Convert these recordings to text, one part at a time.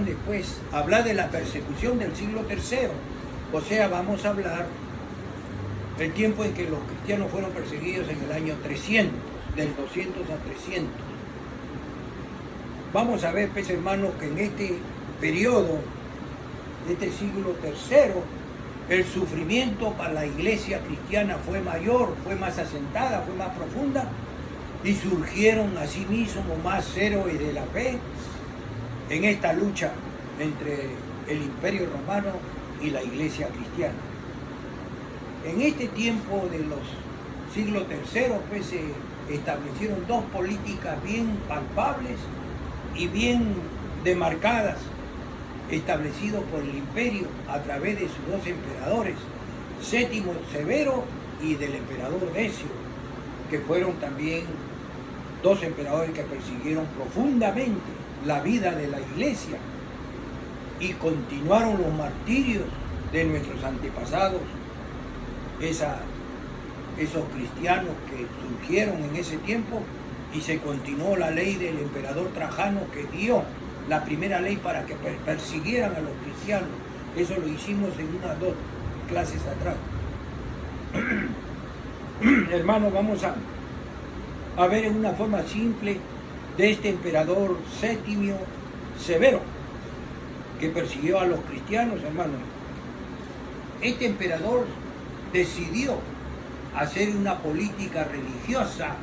corresponde pues hablar de la persecución del siglo III. O sea, vamos a hablar del tiempo en que los cristianos fueron perseguidos en el año 300, del 200 a 300. Vamos a ver, pues hermanos, que en este periodo, de este siglo III, el sufrimiento para la iglesia cristiana fue mayor, fue más asentada, fue más profunda, y surgieron asimismo más héroes de la fe en esta lucha entre el Imperio Romano y la iglesia cristiana. En este tiempo de los siglos III, pues se establecieron dos políticas bien palpables y bien demarcadas, establecidos por el imperio a través de sus dos emperadores, Séptimo Severo y del emperador Decio, que fueron también dos emperadores que persiguieron profundamente la vida de la iglesia y continuaron los martirios de nuestros antepasados, esos cristianos que surgieron en ese tiempo, y se continuó la ley del emperador Trajano, que dio la primera ley para que persiguieran a los cristianos. Eso lo hicimos en unas 2 clases atrás. Hermanos, vamos a ver en una forma simple de este emperador Séptimo Severo, que persiguió a los cristianos, hermanos. Este emperador decidió hacer una política religiosa,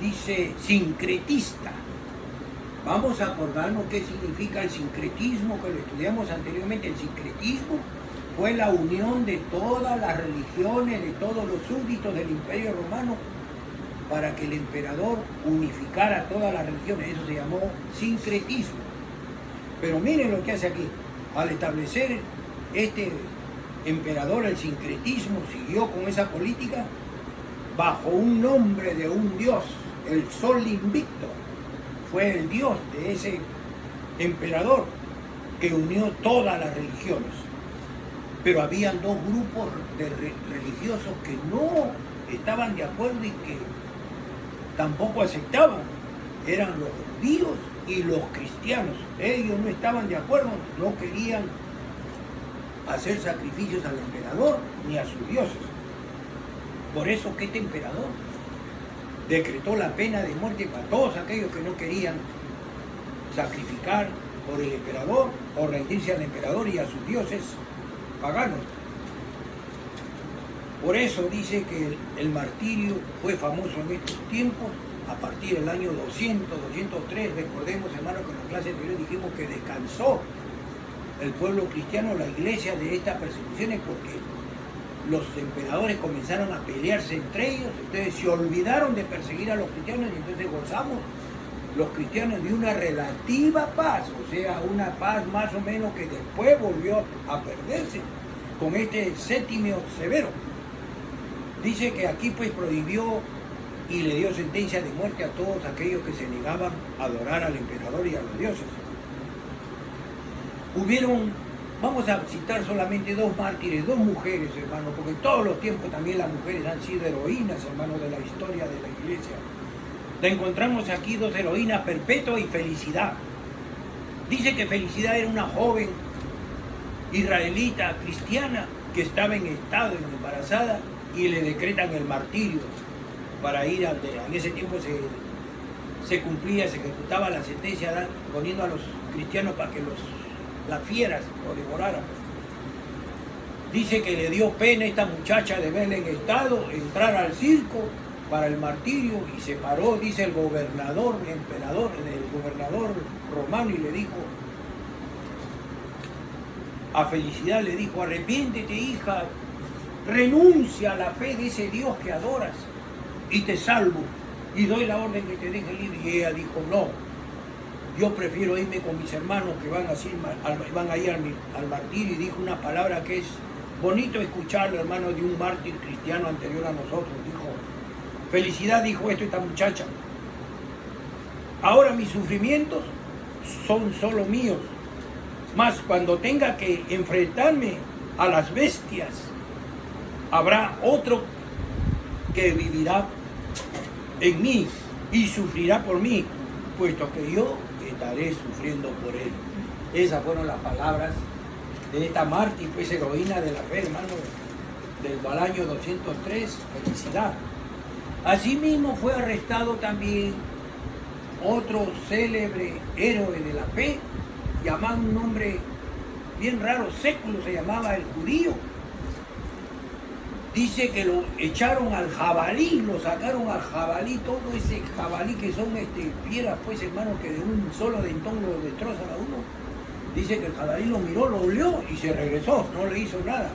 dice, sincretista. Vamos a acordarnos qué significa el sincretismo, que lo estudiamos anteriormente. El sincretismo fue la unión de todas las religiones, de todos los súbditos del Imperio Romano, para que el emperador unificara todas las religiones. Eso se llamó sincretismo. Pero miren lo que hace aquí. Al establecer este emperador el sincretismo, siguió con esa política bajo un nombre de un dios, el Sol Invicto. Fue el dios de ese emperador que unió todas las religiones. Pero habían dos grupos de religiosos que no estaban de acuerdo y que tampoco aceptaban. Eran los judíos y los cristianos. Ellos no estaban de acuerdo, no querían hacer sacrificios al emperador ni a sus dioses. Por eso que este emperador decretó la pena de muerte para todos aquellos que no querían sacrificar por el emperador o rendirse al emperador y a sus dioses paganos. Por eso dice que el martirio fue famoso en estos tiempos, a partir del año 200, 203. Recordemos, hermanos, que en la clase anterior dijimos que descansó el pueblo cristiano, la iglesia, de estas persecuciones, porque los emperadores comenzaron a pelearse entre ellos. Entonces se olvidaron de perseguir a los cristianos y entonces gozamos los cristianos de una relativa paz, o sea, una paz más o menos que después volvió a perderse con este Séptimo Severo. Dice que aquí pues prohibió y le dio sentencia de muerte a todos aquellos que se negaban a adorar al emperador y a los dioses. Vamos a citar solamente 2 mártires, 2 mujeres, hermano, porque en todos los tiempos también las mujeres han sido heroínas, hermano, de la historia de la iglesia. La encontramos aquí, 2 heroínas, Perpetua y Felicidad. Dice que Felicidad era una joven israelita cristiana que estaba en estado embarazada y le decretan el martirio para ir en ese tiempo se cumplía, se ejecutaba la sentencia poniendo a los cristianos para que las fieras lo devoraran. Dice que le dio pena a esta muchacha de verla en estado, entrar al circo para el martirio, y se paró, dice el gobernador romano, y le dijo a Felicidad, le dijo: arrepiéntete, hija, renuncia a la fe de ese Dios que adoras y te salvo, y doy la orden que te deje libre. Y ella dijo: no, yo prefiero irme con mis hermanos que van a ir al martirio. Y dijo una palabra que es bonito escucharlo, hermano, de un mártir cristiano anterior a nosotros. Dijo: Felicidad, dijo esta muchacha: ahora mis sufrimientos son solo míos, mas cuando tenga que enfrentarme a las bestias, habrá otro que vivirá en mí y sufrirá por mí, puesto que yo estaré sufriendo por él. Esas fueron las palabras de esta mártir, pues heroína de la fe, hermano, del año 203, felicidad. Asimismo fue arrestado también otro célebre héroe de la fe, llamado un nombre bien raro, Século se llamaba, el judío. Dice que lo echaron al jabalí, lo sacaron al jabalí, todo ese jabalí que son fieras, pues hermano, que de un solo dentón lo destrozan a uno. Dice que el jabalí lo miró, lo olió y se regresó, no le hizo nada.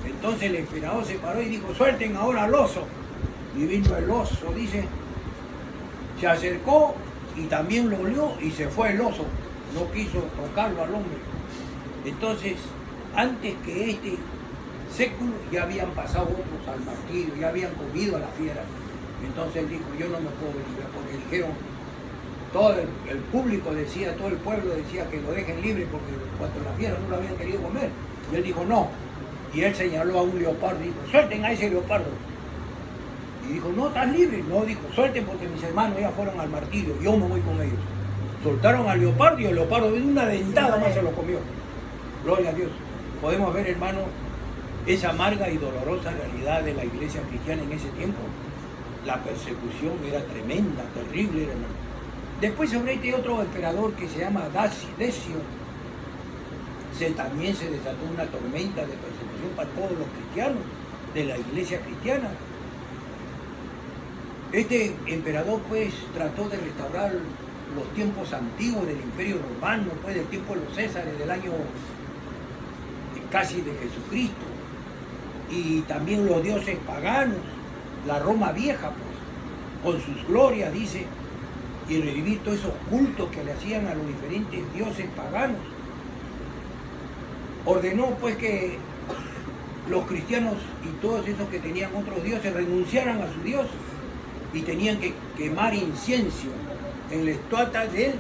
Entonces el emperador se paró y dijo, suelten ahora al oso. Y vino el oso, dice, se acercó y también lo olió y se fue el oso. No quiso tocarlo al hombre. Entonces, antes que este Século, ya habían pasado otros al martirio, ya habían comido a la fiera. Entonces él dijo, yo no me puedo librar, porque dijeron, todo el público decía, todo el pueblo decía que lo dejen libre porque cuando la fiera no lo habían querido comer. Y él dijo, no. Y él señaló a un leopardo y dijo, suelten a ese leopardo. Y dijo, no, estás libre. No, dijo, suelten porque mis hermanos ya fueron al martirio, yo me voy con ellos. Soltaron al leopardo y el leopardo de una dentada más se lo comió. Gloria a Dios. Podemos ver, hermano, esa amarga y dolorosa realidad de la iglesia cristiana en ese tiempo. La persecución era tremenda, terrible, hermano. Después sobre este otro emperador que se llama Decio, también se desató una tormenta de persecución para todos los cristianos de la iglesia cristiana. Este emperador pues trató de restaurar los tiempos antiguos del Imperio Romano, pues del tiempo de los Césares, del año casi de Jesucristo, y también los dioses paganos, la Roma vieja, pues, con sus glorias, dice, y revivir todos esos cultos que le hacían a los diferentes dioses paganos. Ordenó pues que los cristianos y todos esos que tenían otros dioses renunciaran a su dios y tenían que quemar incienso en la estatua del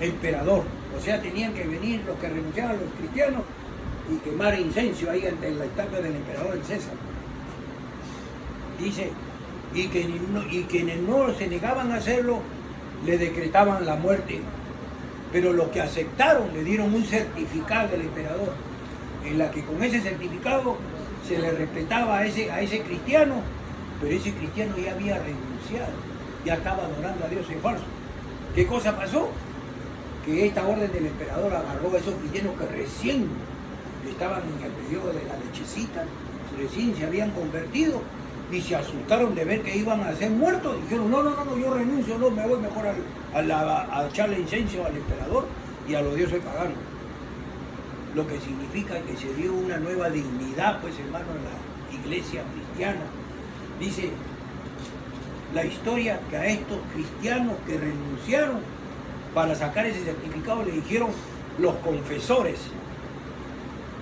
emperador. O sea, tenían que venir los que renunciaban a los cristianos y quemar incienso ahí en la estatua del emperador del César. Dice, y quienes no se negaban a hacerlo, le decretaban la muerte. Pero los que aceptaron le dieron un certificado del emperador, en la que con ese certificado se le respetaba a ese cristiano, pero ese cristiano ya había renunciado, ya estaba adorando a dioses falsos. ¿Qué cosa pasó? Que esta orden del emperador agarró a esos cristianos que recién estaban en el periodo de la lechecita, recién se habían convertido y se asustaron de ver que iban a ser muertos. Dijeron, no, yo renuncio, no, me voy mejor a echarle incienso al emperador y a los dioses paganos. Lo que significa que se dio una nueva dignidad, pues hermano, en la iglesia cristiana. Dice la historia que a estos cristianos que renunciaron para sacar ese certificado le dijeron los confesores,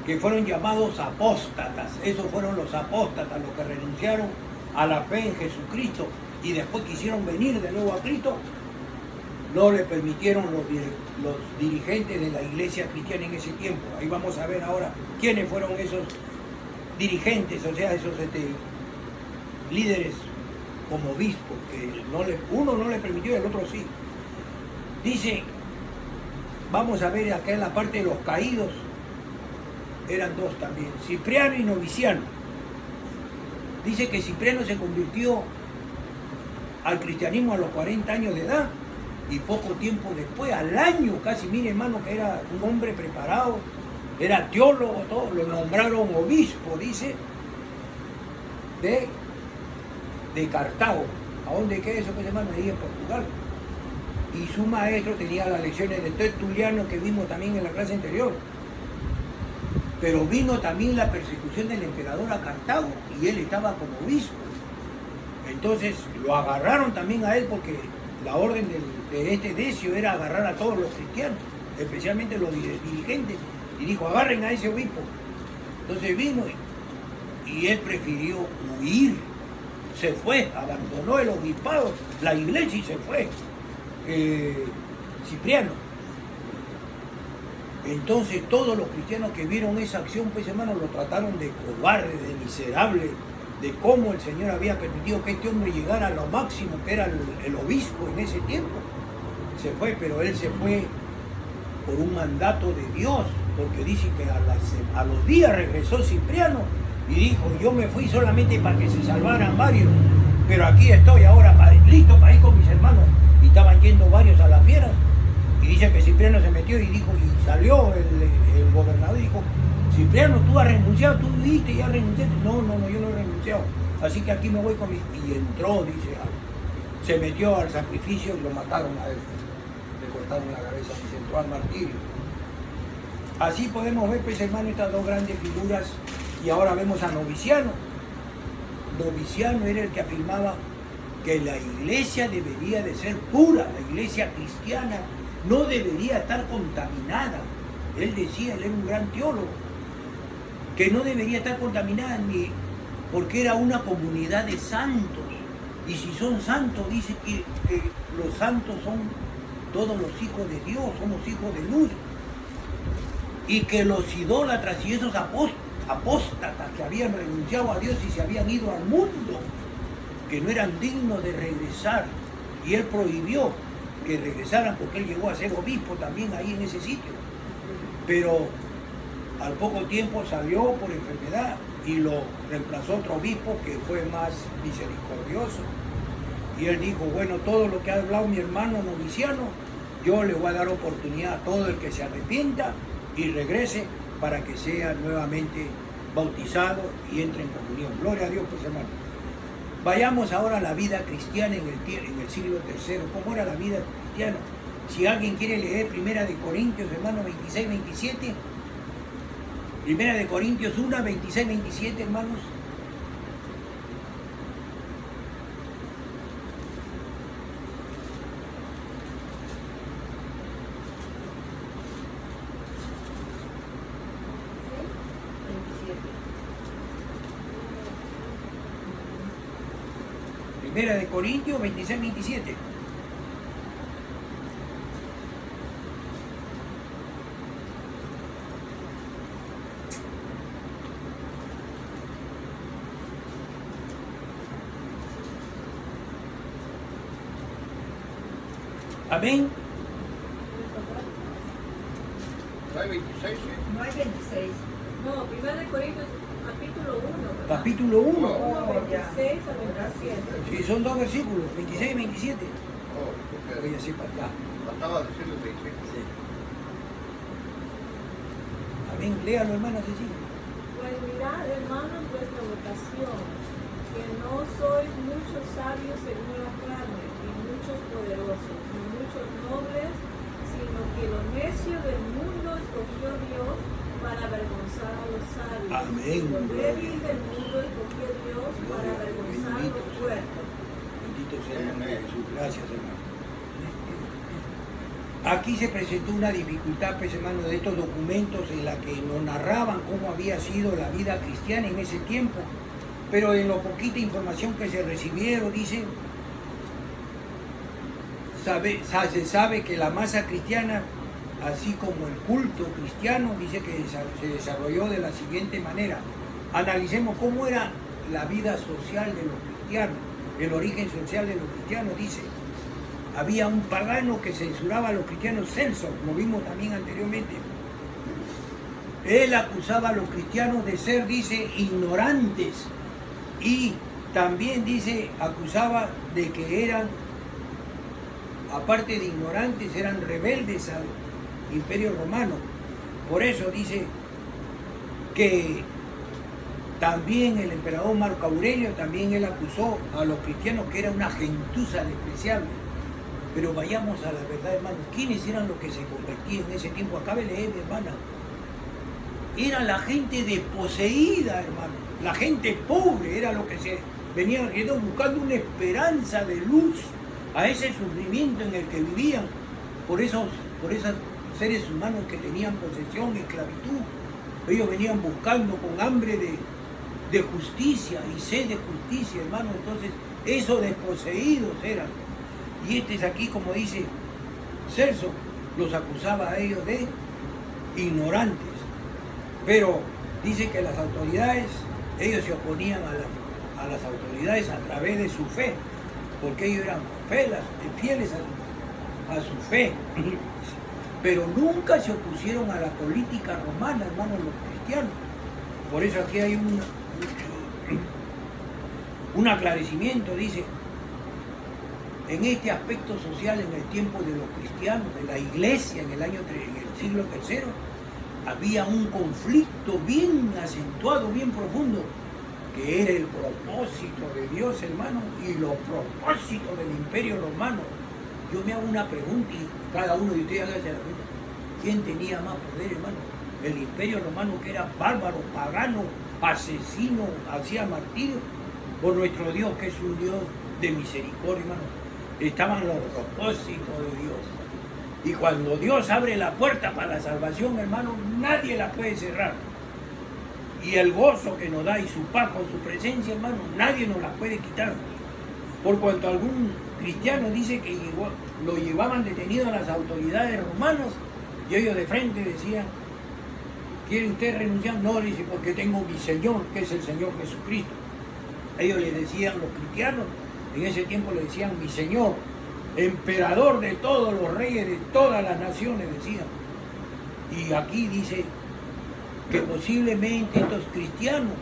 que fueron llamados apóstatas. Esos fueron los apóstatas, los que renunciaron a la fe en Jesucristo y después quisieron venir de nuevo a Cristo. No le permitieron los dirigentes de la iglesia cristiana en ese tiempo. Ahí vamos a ver ahora quiénes fueron esos dirigentes, o sea, esos líderes como obispos, que uno no le permitió y el otro sí. Dice, vamos a ver acá en la parte de los caídos, eran dos también, Cipriano y Noviciano. Dice que Cipriano se convirtió al cristianismo a los 40 años de edad y poco tiempo después, al año casi, mire hermano, que era un hombre preparado, era teólogo, todo, lo nombraron obispo, dice, de Cartago. ¿A dónde queda eso, pues hermano? Ahí en Portugal. Y su maestro tenía las lecciones de Tertuliano que vimos también en la clase anterior. Pero vino también la persecución del emperador a Cartago y él estaba como obispo. Entonces lo agarraron también a él porque la orden de este Decio era agarrar a todos los cristianos, especialmente los dirigentes, y dijo, agarren a ese obispo. Entonces vino y él prefirió huir, se fue, abandonó el obispado, la iglesia y se fue. Cipriano. Entonces todos los cristianos que vieron esa acción, pues hermano, lo trataron de cobarde, de miserable, de cómo el Señor había permitido que este hombre llegara a lo máximo, que era el obispo en ese tiempo. Se fue, pero él se fue por un mandato de Dios, porque dice que a los días regresó Cipriano y dijo, yo me fui solamente para que se salvaran varios, pero aquí estoy ahora listo para ir con mis hermanos. Y estaban yendo varios a las fieras. Y dice que Cipriano se metió y dijo, y salió el gobernador y dijo, Cipriano, tú has renunciado, tú dijiste y has renunciado. No, yo no he renunciado. Así que aquí me voy con mis... Y entró, dice, se metió al sacrificio y lo mataron a él. Le cortaron la cabeza y se entró al martirio. Así podemos ver, pues hermano, estas dos grandes figuras. Y ahora vemos a Noviciano. Noviciano era el que afirmaba que la iglesia debería de ser pura, la iglesia cristiana no debería estar contaminada. Él decía, él era un gran teólogo, que no debería estar contaminada ni porque era una comunidad de santos. Y si son santos, dice que los santos son todos los hijos de Dios, somos hijos de luz. Y que los idólatras y esos apóstatas que habían renunciado a Dios y se habían ido al mundo, que no eran dignos de regresar. Y él prohibió que regresaran porque él llegó a ser obispo también ahí en ese sitio. Pero al poco tiempo salió por enfermedad y lo reemplazó otro obispo que fue más misericordioso. Y él dijo, bueno, todo lo que ha hablado mi hermano Noviciano, yo le voy a dar oportunidad a todo el que se arrepienta y regrese para que sea nuevamente bautizado y entre en comunión. Gloria a Dios, pues hermano. Vayamos ahora a la vida cristiana en el siglo III. ¿Cómo era la vida cristiana? Si alguien quiere leer Primera de Corintios, hermano, 26, 27. Primera de Corintios 1, 26, 27, hermanos. Primera de Corintios 26, 27. Amén. ¿No hay 26? Sí. No hay 26. No, 1 Corintios capítulo 1. ¿verdad? Capítulo 1. 26 a 27. Sí, son dos versículos, 26 y 27. Oh, porque Voy así para acá. faltaba decir el 26. Sí. Amén. Léalo, hermana Cecilia. Pues mirad, hermanos, vuestra vocación, que no sois muchos sabios según la carne, ni muchos poderosos, ni muchos nobles, sino que lo necio del mundo escogió Dios para avergonzar a los sabios. Amén. Lo débil del mundo escogió Dios para avergonzar a los fuertes. Bendito sea el nombre de Jesús. Gracias, hermano. Aquí se presentó una dificultad, pues, hermano, de estos documentos en la que nos narraban cómo había sido la vida cristiana en ese tiempo. Pero en lo poquita información que se recibieron, dice, se sabe que la masa cristiana, así como el culto cristiano, dice que se desarrolló de la siguiente manera. Analicemos cómo era la vida social de los cristianos, el origen social de los cristianos, dice. Había un pagano que censuraba a los cristianos, Celso, como vimos también anteriormente. Él acusaba a los cristianos de ser, dice, ignorantes. Y también, dice, acusaba de que eran, aparte de ignorantes, eran rebeldes al Imperio Romano. Por eso dice que también el emperador Marco Aurelio, también él acusó a los cristianos que era una gentuza despreciable. Pero vayamos a la verdad, hermanos. ¿Quiénes eran los que se convertían en ese tiempo? Acabe de leer, mi hermana. Era la gente desposeída, hermano. La gente pobre era lo que se venía alrededor buscando una esperanza de luz a ese sufrimiento en el que vivían por esos seres humanos que tenían posesión, esclavitud. Ellos venían buscando con hambre de justicia y sed de justicia, hermano. Entonces, esos desposeídos eran. Y este es aquí, como dice Celso, los acusaba a ellos de ignorantes. Pero dice que las autoridades, ellos se oponían a las autoridades a través de su fe, porque ellos eran fieles a su fe. pero nunca se opusieron a la política romana, hermanos, los cristianos. Por eso aquí hay un aclarecimiento, dice, en este aspecto social, en el tiempo de los cristianos, de la iglesia, en el siglo III, había un conflicto bien acentuado, bien profundo, que era el propósito de Dios, hermano, y los propósitos del Imperio Romano. Yo me hago una pregunta y cada uno de ustedes haga la pregunta. ¿Quién tenía más poder, hermano? El Imperio Romano, que era bárbaro, pagano, asesino, hacía martirio, o nuestro Dios, que es un Dios de misericordia, hermano. Estaban los propósitos de Dios. Y cuando Dios abre la puerta para la salvación, hermano, nadie la puede cerrar. Y el gozo que nos da y su paz con su presencia, hermano, nadie nos la puede quitar. Por cuanto algún cristiano dice que lo llevaban detenido a las autoridades romanas y ellos de frente decían, ¿quiere usted renunciar? No, dice, porque tengo mi Señor, que es el Señor Jesucristo. Ellos le decían, los cristianos, en ese tiempo le decían, mi Señor, emperador de todos los reyes, de todas las naciones, decían. Y aquí dice que posiblemente estos cristianos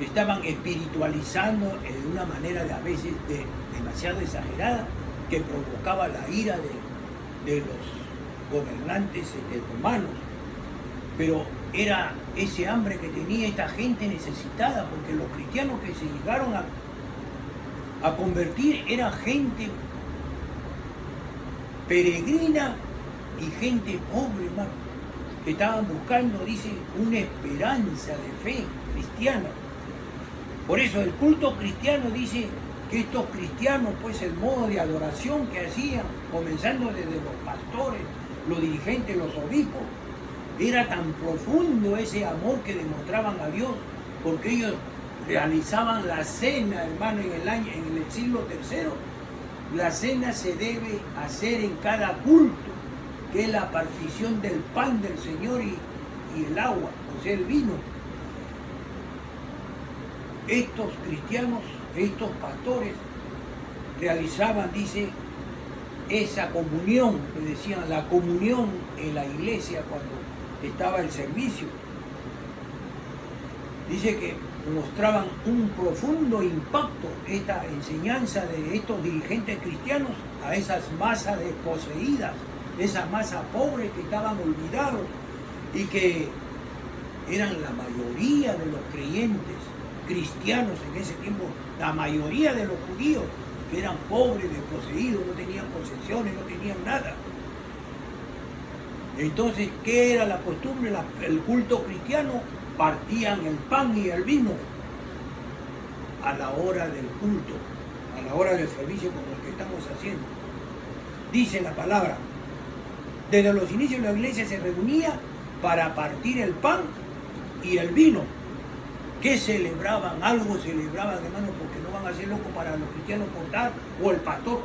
estaban espiritualizando de una manera a veces demasiado exagerada, que provocaba la ira de los gobernantes romanos. Pero era ese hambre que tenía esta gente necesitada, porque los cristianos que se llegaron a convertir eran gente peregrina y gente pobre, hermano, que estaban buscando, dice, una esperanza de fe cristiana. Por eso el culto cristiano dice que estos cristianos, pues el modo de adoración que hacían, comenzando desde los pastores, los dirigentes, los obispos, era tan profundo ese amor que demostraban a Dios, porque ellos realizaban la cena, hermano, en el siglo III. La cena se debe hacer en cada culto, que es la partición del pan del Señor y el agua, o sea, el vino. Estos cristianos, estos pastores, realizaban, dice, esa comunión, que decían, la comunión en la iglesia cuando estaba el servicio. Dice que mostraban un profundo impacto esta enseñanza de estos dirigentes cristianos a esas masas desposeídas, esas masas pobres que estaban olvidados y que eran la mayoría de los creyentes cristianos en ese tiempo, la mayoría de los judíos que eran pobres, desposeídos, no tenían posesiones, no tenían nada. Entonces, ¿qué era la costumbre? El culto cristiano, partían el pan y el vino a la hora del culto, a la hora del servicio como el que estamos haciendo. Dice la palabra, desde los inicios de la iglesia se reunía para partir el pan y el vino. ¿Qué celebraban? Algo celebraban, hermano, porque no van a ser locos para los cristianos contar, o el pastor.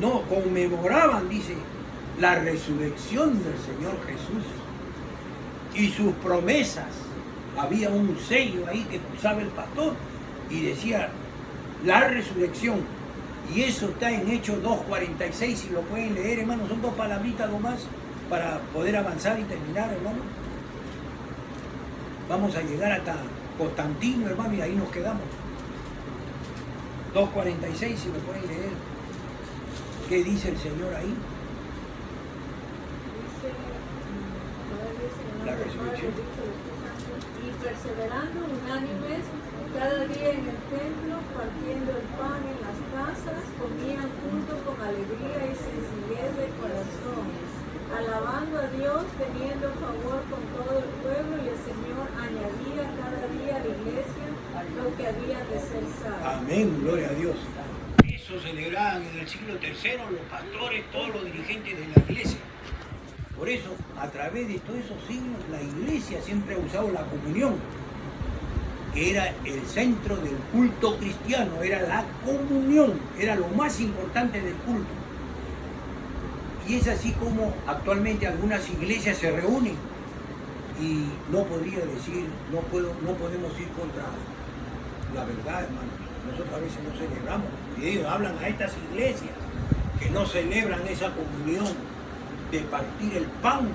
No, conmemoraban, dice, la resurrección del Señor Jesús y sus promesas. Había un sello ahí que usaba el pastor y decía la resurrección. Y eso está en Hechos 2:46, si lo pueden leer, hermano. Son dos palabritas nomás para poder avanzar y terminar, hermano. Vamos a llegar hasta Constantino, hermano, y ahí nos quedamos. 2:46, si lo pueden leer. ¿Qué dice el Señor ahí? La resurrección. Y perseverando unánimes cada día en el templo, partiendo el pan en las casas, comían juntos con alegría y sencillez de corazón, alabando a Dios, teniendo favor con todo el pueblo, y el Señor añadía cada día a la iglesia lo que había de ser salvo. Amén, gloria a Dios. Eso celebraban en el siglo III los pastores, todos los dirigentes de la iglesia. Por eso, a través de todos esos siglos, la iglesia siempre ha usado la comunión, que era el centro del culto cristiano, era la comunión, era lo más importante del culto. Y es así como actualmente algunas iglesias se reúnen, y no podría decir, no podemos ir contra la verdad, hermano. Nosotros a veces no celebramos, y ellos hablan a estas iglesias que no celebran esa comunión. de partir el pan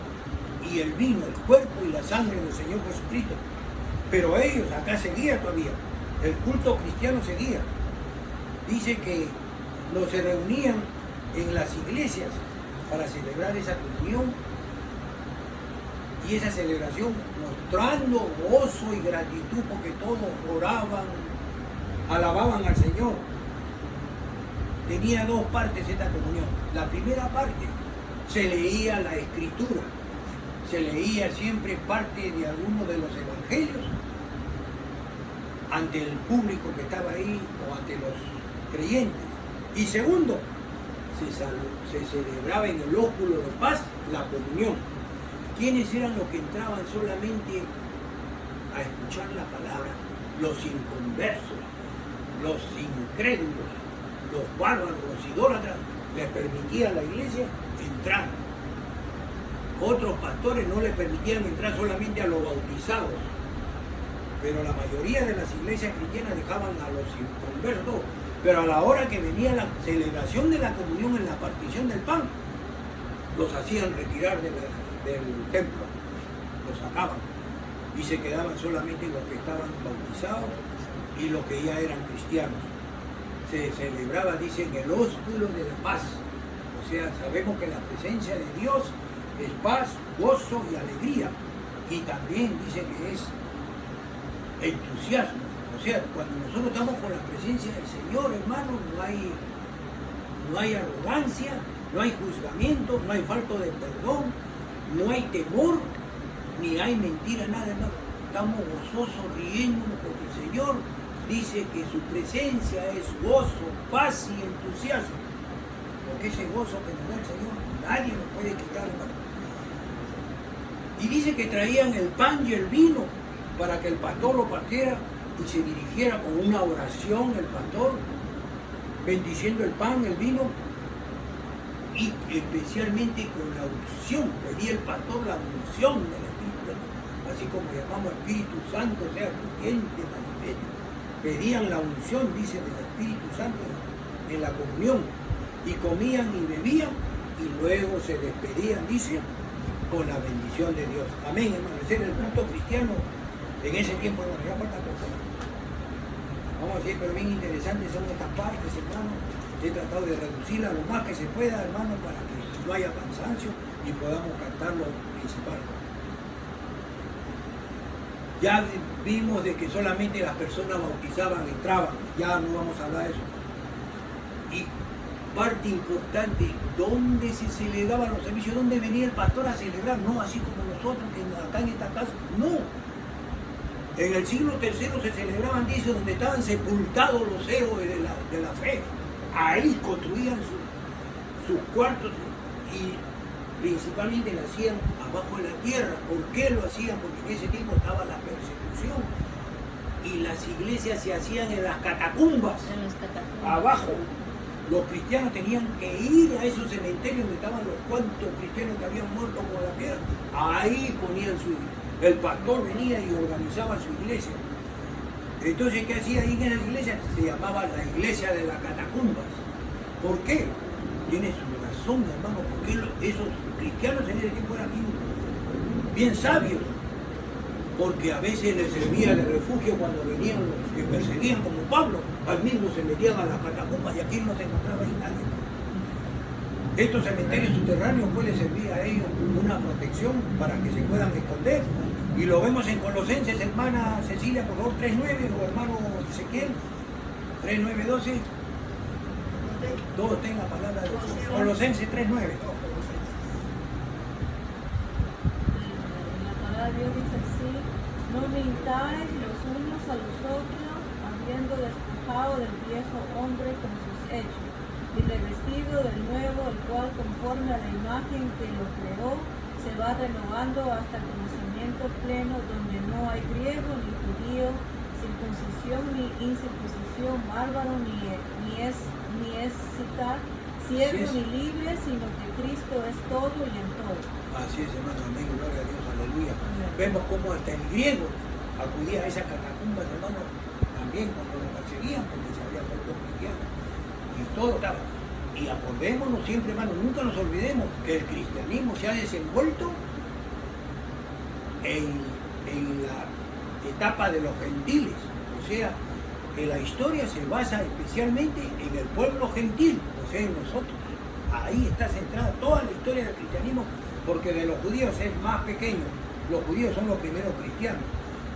y el vino, el cuerpo y la sangre del Señor Jesucristo. Pero ellos, acá seguía todavía, el culto cristiano seguía. Dice que no se reunían en las iglesias para celebrar esa comunión y esa celebración, mostrando gozo y gratitud porque todos oraban, alababan al Señor. Tenía dos partes esta comunión. La primera parte, se leía la Escritura, se leía siempre parte de alguno de los evangelios ante el público que estaba ahí o ante los creyentes. Y segundo, se celebraba en el ósculo de paz la comunión. ¿Quiénes eran los que entraban solamente a escuchar la palabra? Los inconversos, los incrédulos, los bárbaros, los idólatras. Les permitía a la iglesia entrar. Otros pastores no les permitían entrar solamente a los bautizados, pero la mayoría de las iglesias cristianas dejaban a los inconversos. Pero a la hora que venía la celebración de la comunión en la partición del pan, los hacían retirar del templo, los sacaban y se quedaban solamente los que estaban bautizados y los que ya eran cristianos. Se celebraba, dice, en el ósculo de la paz. O sea, sabemos que la presencia de Dios es paz, gozo y alegría. Y también dice que es entusiasmo. O sea, cuando nosotros estamos con la presencia del Señor, hermano, no hay arrogancia, no hay juzgamiento, no hay falta de perdón, no hay temor, ni hay mentira, nada, hermano. Estamos gozosos, riéndonos, porque el Señor dice que su presencia es gozo, paz y entusiasmo. Porque ese gozo que nos da el Señor, nadie nos puede quitar, hermano. Y dice que traían el pan y el vino para que el pastor lo partiera y se dirigiera con una oración el pastor, bendiciendo el pan, el vino, y especialmente con la unción. Pedía el pastor la unción del Espíritu Santo, así como llamamos Espíritu Santo, sea tu quien te manifieste. Pedían la unción, dice, del Espíritu Santo en la comunión, y comían y bebían, y luego se despedían, dice, con la bendición de Dios. Amén, hermano. Ese era el culto cristiano en ese tiempo, hermano. Ya falta poco. Vamos a decir, pero bien interesantes son estas partes, hermano. He tratado de reducirla lo más que se pueda, hermano, para que no haya cansancio y podamos cantar lo principal. Ya vimos de que solamente las personas bautizaban, entraban. Ya no vamos a hablar de eso. Y parte importante, ¿dónde se celebraban los servicios? ¿Dónde venía el pastor a celebrar? No así como nosotros, que acá en esta casa. No. En el siglo III se celebraban, dice, donde estaban sepultados los héroes de la fe. Ahí construían sus cuartos y principalmente lo hacían abajo de la tierra. ¿Por qué lo hacían? Porque en ese tiempo estaba la persecución y las iglesias se hacían en las catacumbas, abajo. Los cristianos tenían que ir a esos cementerios donde estaban los cuantos cristianos que habían muerto con la piedra. Ahí ponían el pastor venía y organizaba su iglesia. Entonces, ¿qué hacía ahí en esa iglesia? Se llamaba la iglesia de las catacumbas. ¿Por qué? Tiene su razón, hermano, porque esos cristianos en ese tiempo eran bien sabios, porque a veces les servía de refugio cuando venían los que perseguían, como Pablo, al mismo se metían a las catacumbas y aquí no se encontraba ahí nadie. Estos cementerios subterráneos pueden servir a ellos como una protección para que se puedan esconder. Y lo vemos en Colosenses, hermana Cecilia, por favor, 3.9, o hermano Ezequiel, 3.9.12. Todos tengan la palabra de Dios. Colosenses 3.9. La palabra de Dios dice así: no mintáis los unos a los otros, habiendo despojado del viejo hombre con sus hechos, y revestido del nuevo, el cual conforme a la imagen que lo creó, se va renovando hasta el conocimiento pleno, donde no hay griego ni judío, circuncisión ni incircuncisión, bárbaro ni escita, siervo ni libre, sino que Cristo es todo y en todo. Así es, hermano, amén, gloria a Dios, aleluya. Vemos cómo hasta el griego acudía a esas catacumbas, hermano, también cuando lo perseguían, porque se había puesto cristiano. Y todo estaba. Y acordémonos siempre, hermanos, nunca nos olvidemos que el cristianismo se ha desenvuelto en la etapa de los gentiles. O sea, que la historia se basa especialmente en el pueblo gentil, o sea, en nosotros. Ahí está centrada toda la historia del cristianismo, porque de los judíos es más pequeño. Los judíos son los primeros cristianos,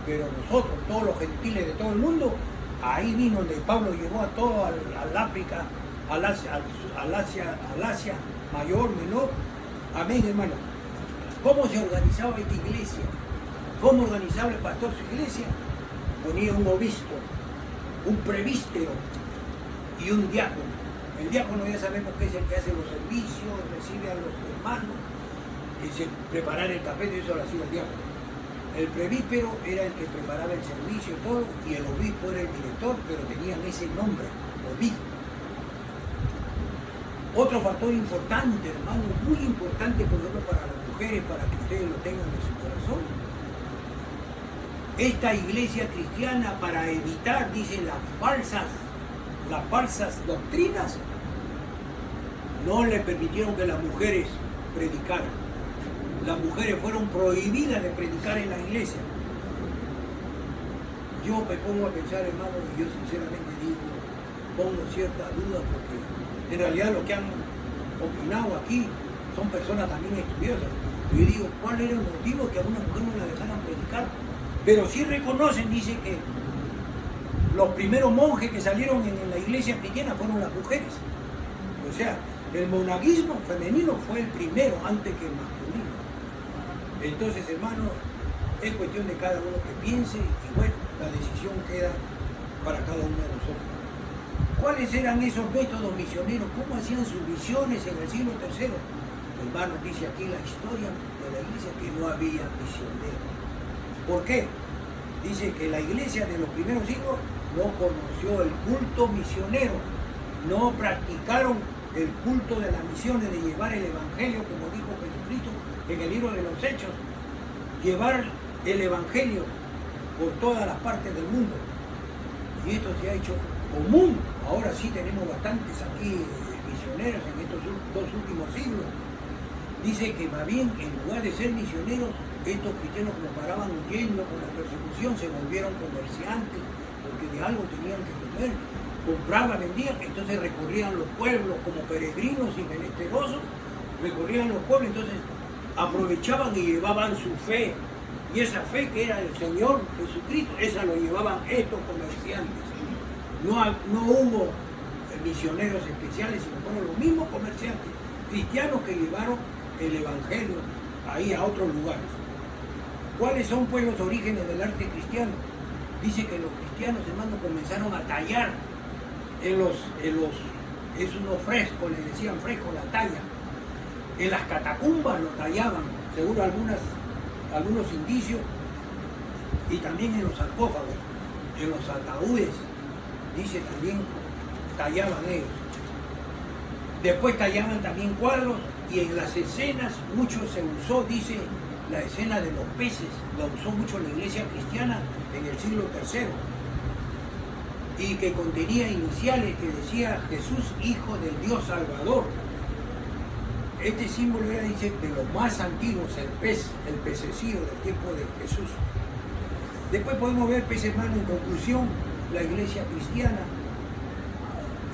pero nosotros, todos los gentiles de todo el mundo, ahí vino donde Pablo llevó a todo al África, al Asia mayor, menor. Amén, hermano. ¿Cómo se organizaba esta iglesia? ¿Cómo organizaba el pastor su iglesia? Ponía un obispo, un prevístero y un diácono. El diácono ya sabemos que es el que hace los servicios, recibe a los hermanos, preparar el café, de eso lo hacía el diácono. El prevíspero era el que preparaba el servicio y todo, y el obispo era el director, pero tenían ese nombre, obispo. Otro factor importante, hermano, muy importante, por ejemplo, para las mujeres, para que ustedes lo tengan en su corazón. Esta iglesia cristiana, para evitar, dice, las falsas doctrinas, no le permitieron que las mujeres predicaran. Las mujeres fueron prohibidas de predicar en la iglesia. Yo me pongo a pensar, hermano, y yo sinceramente digo, pongo cierta duda, porque en realidad lo que han opinado aquí son personas también estudiosas. Yo digo, ¿cuál era el motivo que a una mujer no la dejaran predicar? Pero sí reconocen, dice que los primeros monjes que salieron en la iglesia cristiana fueron las mujeres. O sea, el monaguismo femenino fue el primero antes que el masculino. Entonces, hermano, es cuestión de cada uno que piense y bueno, la decisión queda para cada uno de nosotros. ¿Cuáles eran esos métodos misioneros? ¿Cómo hacían sus misiones en el siglo III? Hermano, dice aquí la historia de la iglesia que no había misioneros. ¿Por qué? Dice que la iglesia de los primeros siglos no conoció el culto misionero, no practicaron el culto de las misiones, de llevar el evangelio, como dijo Jesucristo en el libro de los Hechos, llevar el evangelio por todas las partes del mundo. Y esto se ha hecho común. Ahora sí tenemos bastantes aquí misioneros en estos dos últimos siglos. Dice que más bien, en lugar de ser misioneros, estos cristianos que paraban huyendo con la persecución se volvieron comerciantes, porque de algo tenían que comer. Compraban, vendían, entonces recorrían los pueblos como peregrinos y menesterosos, recorrían los pueblos, entonces aprovechaban y llevaban su fe. Y esa fe que era el Señor Jesucristo, esa lo llevaban estos comerciantes. No hubo misioneros especiales, sino fueron los mismos comerciantes cristianos que llevaron el evangelio ahí a otros lugares. ¿Cuáles son pues los orígenes del arte cristiano? Dice que los cristianos, hermanos, comenzaron a tallar es unos frescos, les decían frescos, la talla. En las catacumbas lo tallaban, seguro algunos indicios, y también en los sarcófagos, en los ataúdes, dice también, tallaban ellos. Después tallaban también cuadros, y en las escenas mucho se usó, dice, la escena de los peces, la usó mucho la iglesia cristiana en el siglo III, y que contenía iniciales que decía Jesús, Hijo del Dios Salvador. Este símbolo era, dice, de los más antiguos, el pececillo del tiempo de Jesús. Después podemos ver, pues, hermano, en conclusión, la iglesia cristiana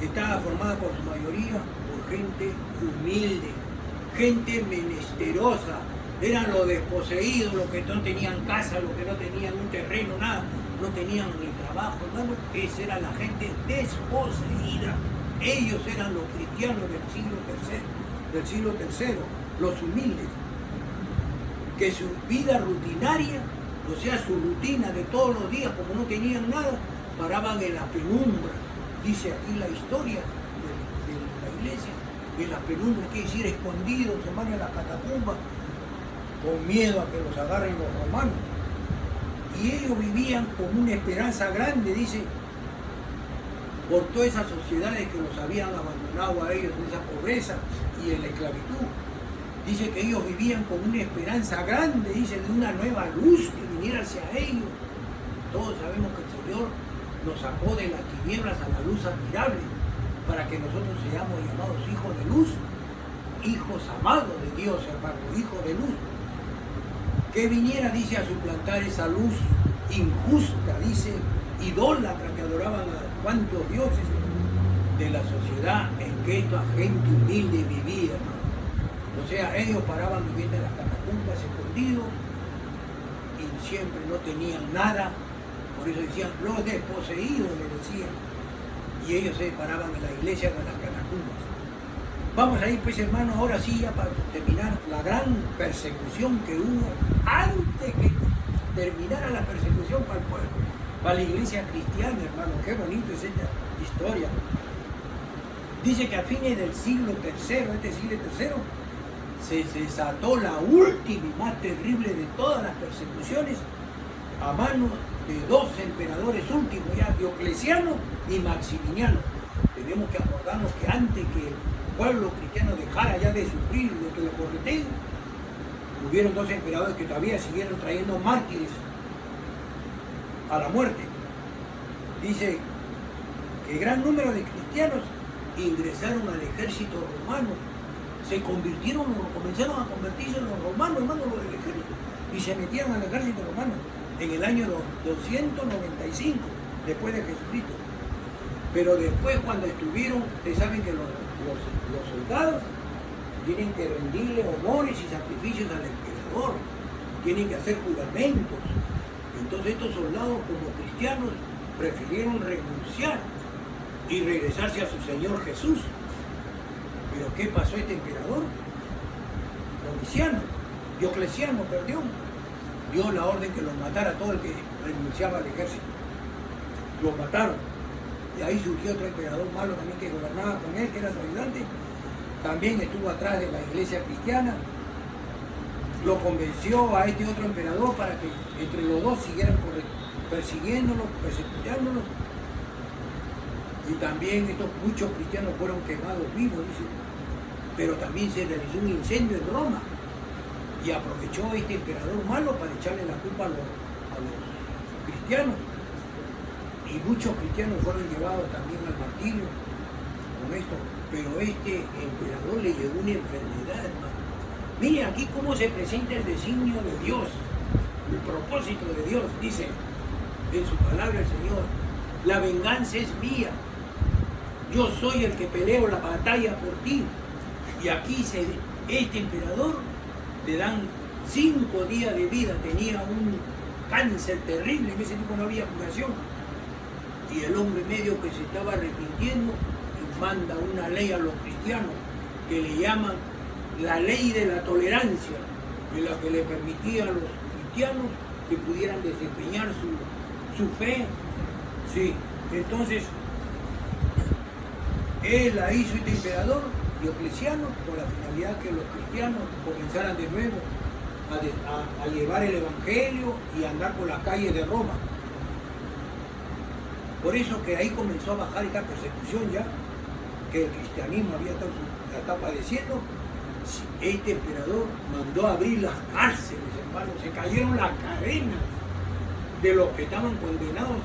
estaba formada por su mayoría por gente humilde, gente menesterosa. Eran los desposeídos, los que no tenían casa, los que no tenían un terreno, nada, no tenían ni trabajo, hermano. Esa era la gente desposeída. Ellos eran los cristianos del siglo III, los humildes, que su vida rutinaria, o sea, su rutina de todos los días, como no tenían nada, paraban en la penumbra. Dice aquí la historia de la iglesia, en la penumbra, quiere decir escondidos, hermano, en la catacumba, con miedo a que los agarren los romanos. Y ellos vivían con una esperanza grande, dice, por todas esas sociedades que los habían abandonado a ellos en esa pobreza y en la esclavitud. Dice que ellos vivían con una esperanza grande, dice, de una nueva luz que viniera hacia ellos. Todos sabemos que el Señor nos sacó de las tinieblas a la luz admirable. para que nosotros seamos llamados hijos de luz, hijos amados de Dios, hermano, hijos de luz. Que viniera, dice, a suplantar esa luz injusta, dice, idólatra que adoraban a cuantos dioses de la sociedad en que esta gente humilde vivía, hermano. O sea, ellos paraban viviendo en las catacumbas escondidos y siempre no tenían nada, por eso decían, los desposeídos, le decían, y ellos se paraban en la iglesia con las catacumbas. Vamos a ir, pues, hermano, ahora sí, ya para terminar, la gran persecución que hubo antes que terminara la persecución para el pueblo, para la iglesia cristiana, hermano. Qué bonito es esta historia. Dice que a fines del siglo III, este siglo III, se desató la última y más terrible de todas las persecuciones a manos de dos emperadores últimos, ya Diocleciano y Maximiliano. Tenemos que acordarnos que antes que el pueblo cristiano dejara ya de sufrir de que lo correteen, hubieron dos emperadores que todavía siguieron trayendo mártires a la muerte. Dice que gran número de cristianos ingresaron al ejército romano, se convirtieron, comenzaron a convertirse en los romanos, hermano, los del ejército, y se metían al ejército romano en el año 295 después de Jesucristo. Pero después, cuando estuvieron, ustedes saben que los soldados tienen que rendirle honores y sacrificios al emperador, tienen que hacer juramentos. Entonces estos soldados, como cristianos, prefirieron renunciar y regresarse a su Señor Jesús. Pero ¿qué pasó a este emperador? Diocleciano, perdón, dio la orden que los matara a todo el que renunciaba al ejército. Los mataron. Y ahí surgió otro emperador malo también que gobernaba con él, que era su ayudante. También estuvo atrás de la iglesia cristiana. Lo convenció a este otro emperador para que entre los dos siguieran persiguiéndolos, persecutándolos. Y también muchos cristianos fueron quemados vivos, dice. Pero también se realizó un incendio en Roma. Y aprovechó este emperador malo para echarle la culpa a los cristianos. Y muchos cristianos fueron llevados también al martirio con esto. Pero este emperador le llegó una enfermedad, hermano. Mire aquí cómo se presenta el designio de Dios, el propósito de Dios. Dice en su palabra el Señor, la venganza es mía. Yo soy el que peleo la batalla por ti. Y aquí este emperador le dan 5 días de vida. Tenía un cáncer terrible, en ese tiempo no había curación. Y el hombre medio que se estaba arrepintiendo y manda una ley a los cristianos que le llaman la ley de la tolerancia, en la que le permitía a los cristianos que pudieran desempeñar su fe. Sí, entonces él la hizo este emperador Diocleciano con la finalidad que los cristianos comenzaran de nuevo a llevar el evangelio y a andar por las calles de Roma. Por eso que ahí comenzó a bajar esta persecución ya, que el cristianismo había estado padeciendo. Este emperador mandó a abrir las cárceles, hermanos, se cayeron las cadenas de los que estaban condenados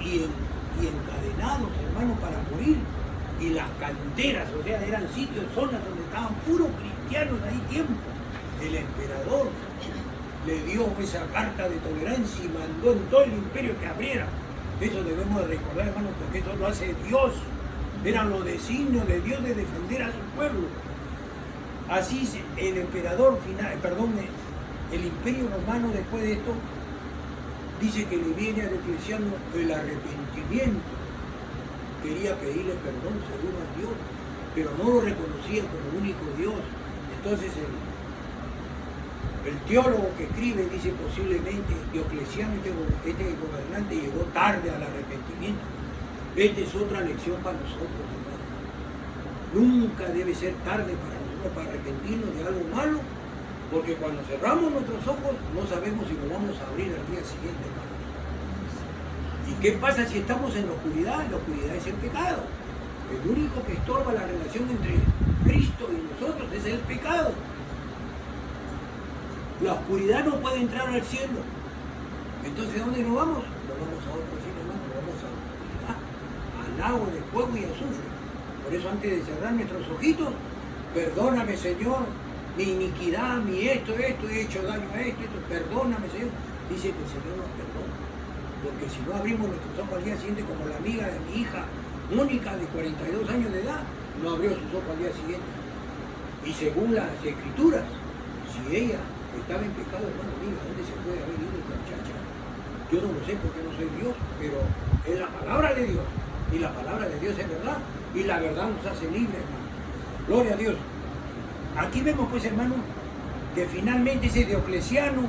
y encadenados, hermanos, para morir. Y las canteras, o sea, eran sitios, zonas donde estaban puros cristianos ahí tiempo. El emperador le dio esa carta de tolerancia y mandó en todo el imperio que abriera. Eso debemos de recordar, hermanos, porque eso lo hace Dios. Eran los designios de Dios de defender a su pueblo. Así el emperador final, el imperio romano después de esto, dice que le viene a Diocleciano el arrepentimiento. Quería pedirle perdón seguro a Dios, pero no lo reconocía como único Dios. Entonces el teólogo que escribe dice posiblemente Diocleciano, este gobernante, llegó tarde al arrepentimiento. Esta es otra lección para nosotros, hermano. Nunca debe ser tarde para nosotros para arrepentirnos de algo malo, porque cuando cerramos nuestros ojos no sabemos si nos vamos a abrir al día siguiente, hermano. ¿Y qué pasa si estamos en la oscuridad? La oscuridad es el pecado. El único que estorba la relación entre Cristo y nosotros es el pecado. La oscuridad no puede entrar al cielo. Entonces, ¿a dónde nos vamos? Nos vamos a otro cielo, hermano. Nos vamos a la oscuridad, al lago de fuego y azufre. Por eso antes de cerrar nuestros ojitos, perdóname Señor, mi iniquidad, mi esto, he hecho daño a esto, perdóname Señor. Dice que el Señor nos perdona. Porque si no abrimos nuestros ojos al día siguiente, como la amiga de mi hija, Mónica, de 42 años de edad, no abrió sus ojos al día siguiente. Y según las escrituras, si ella estaba en pecado, hermano, mira, ¿dónde se puede haber ido esta muchacha? Yo no lo sé porque no soy Dios, pero es la palabra de Dios. Y la palabra de Dios es verdad. Y la verdad nos hace libres, hermano. Gloria a Dios. Aquí vemos, pues, hermano, que finalmente ese Diocleciano,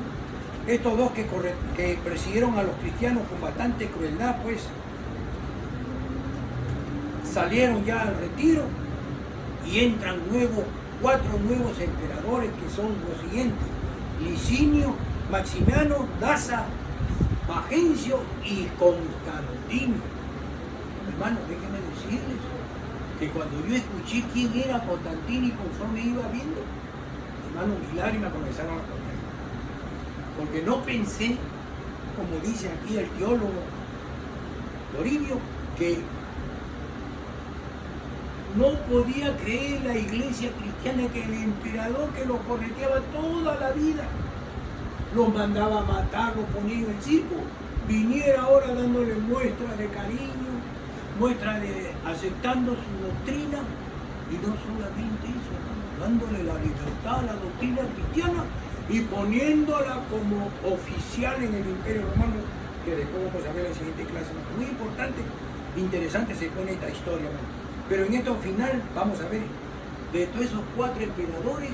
estos dos que persiguieron a los cristianos con bastante crueldad, pues, salieron ya al retiro y entran 4 nuevos emperadores que son los siguientes: Licinio, Maximiano, Daza, Magencio y Constantino. Hermano, déjenme decirles que cuando yo escuché quién era Constantino y conforme iba viendo, hermano, mis lágrimas comenzaron a correr. Porque no pensé, como dice aquí el teólogo Toribio, que no podía creer la iglesia cristiana que el emperador que los correteaba toda la vida, los mandaba a matar, los ponía en el circo, viniera ahora dándole muestras de cariño, muestras de aceptando su doctrina, y no solamente eso, dándole la libertad a la doctrina cristiana y poniéndola como oficial en el Imperio Romano, que después vamos a ver en la siguiente clase. Muy importante, interesante se pone esta historia, hermano. Pero en esto final vamos a ver, de todos esos 4 emperadores,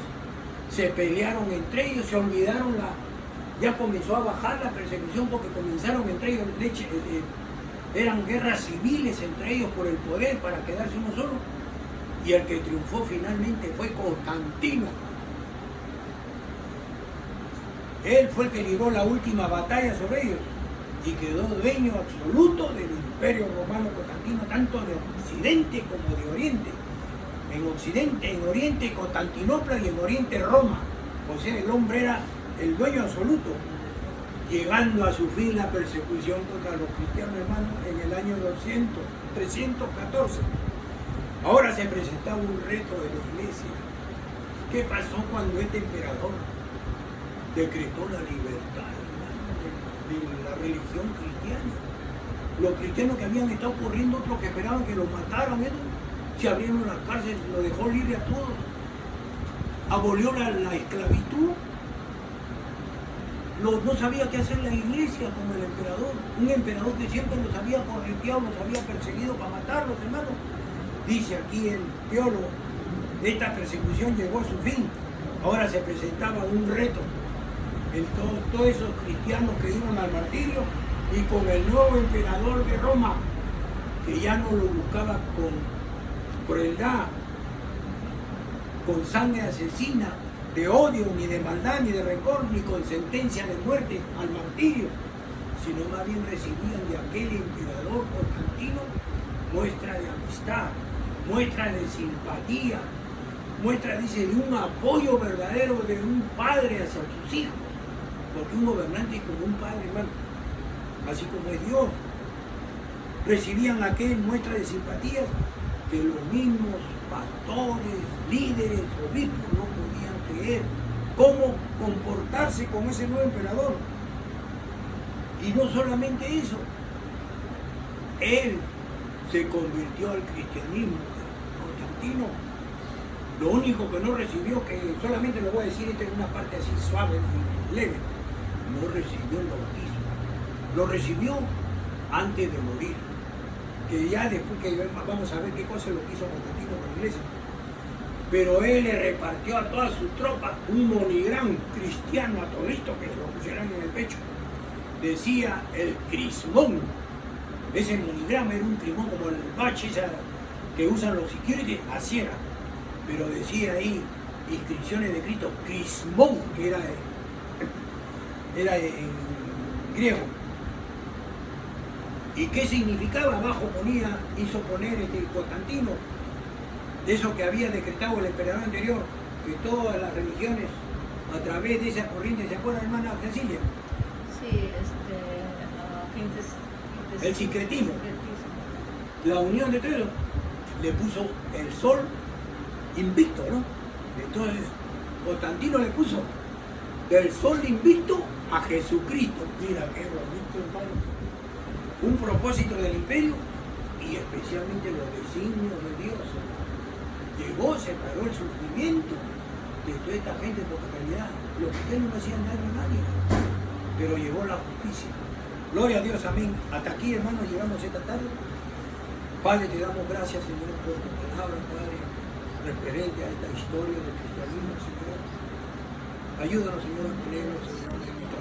se pelearon entre ellos, se olvidaron ya comenzó a bajar la persecución porque comenzaron entre ellos, eran guerras civiles entre ellos por el poder para quedarse uno solo. Y el que triunfó finalmente fue Constantino. Él fue el que libró la última batalla sobre ellos y quedó dueño absoluto del Imperio Romano Constantino, tanto de Occidente como de Oriente. En Occidente, en Oriente Constantinopla y en Oriente Roma. O sea, el hombre era el dueño absoluto, llegando a su fin la persecución contra los cristianos, hermanos, en el año 314. Ahora se presentaba un reto de la iglesia. ¿Qué pasó cuando este emperador decretó la libertad, hermano, de la religión cristiana? Los cristianos que habían estado corriendo, otros que esperaban que los mataran, se abrieron las cárceles, lo dejó libre a todos, abolió la esclavitud. No sabía qué hacer la iglesia como el emperador, un emperador que siempre los había correteado, los había perseguido para matarlos, hermano. Dice aquí el teólogo, esta persecución llegó a su fin, ahora se presentaba un reto en todos esos cristianos que iban al martirio y con el nuevo emperador de Roma, que ya no lo buscaba con crueldad, con sangre asesina, de odio, ni de maldad, ni de rencor, ni con sentencia de muerte al martirio, sino más bien recibían de aquel emperador Constantino muestra de amistad, muestra de simpatía, muestra, dice, de un apoyo verdadero de un padre hacia sus hijos, porque un gobernante es como un padre, hermano, así como es Dios. Recibían aquel muestra de simpatías que los mismos pastores, líderes, obispos no podían creer cómo comportarse con ese nuevo emperador. Y no solamente eso, él se convirtió al cristianismo. Constantino, lo único que no recibió, que solamente lo voy a decir, esta es una parte así suave y leve, no recibió el bautismo, lo recibió antes de morir, que ya después que vamos a ver qué cosa lo quiso Constantino con la iglesia. Pero él le repartió a todas sus tropas un monigrán cristiano a todito que se lo pusieran en el pecho. Decía el crismón. Ese monigrama era un crismón como el bache que usan los security, así era. Pero decía ahí inscripciones de Cristo, crismón, que era en griego. ¿Y qué significaba? Abajo hizo poner Constantino, de eso que había decretado el emperador anterior, que todas las religiones, a través de esa corriente, ¿se acuerdan, hermana Cecilia? Sí, el sincretismo, la unión de todos, le puso el sol invicto, ¿no? Entonces, Constantino le puso del sol invicto a Jesucristo. Mira qué bonito, hermano. Un propósito del imperio y especialmente los designios de Dios. Llegó, separó el sufrimiento de toda esta gente, porque en realidad los cristianos no hacían daño a nadie, pero llegó la justicia. Gloria a Dios, amén. Hasta aquí, hermanos, llegamos esta tarde. Padre, te damos gracias, Señor, por tu palabra, Padre, referente a esta historia del cristianismo, Señor. Ayúdanos, Señor, a ponernos, Señor, en nuestra mente.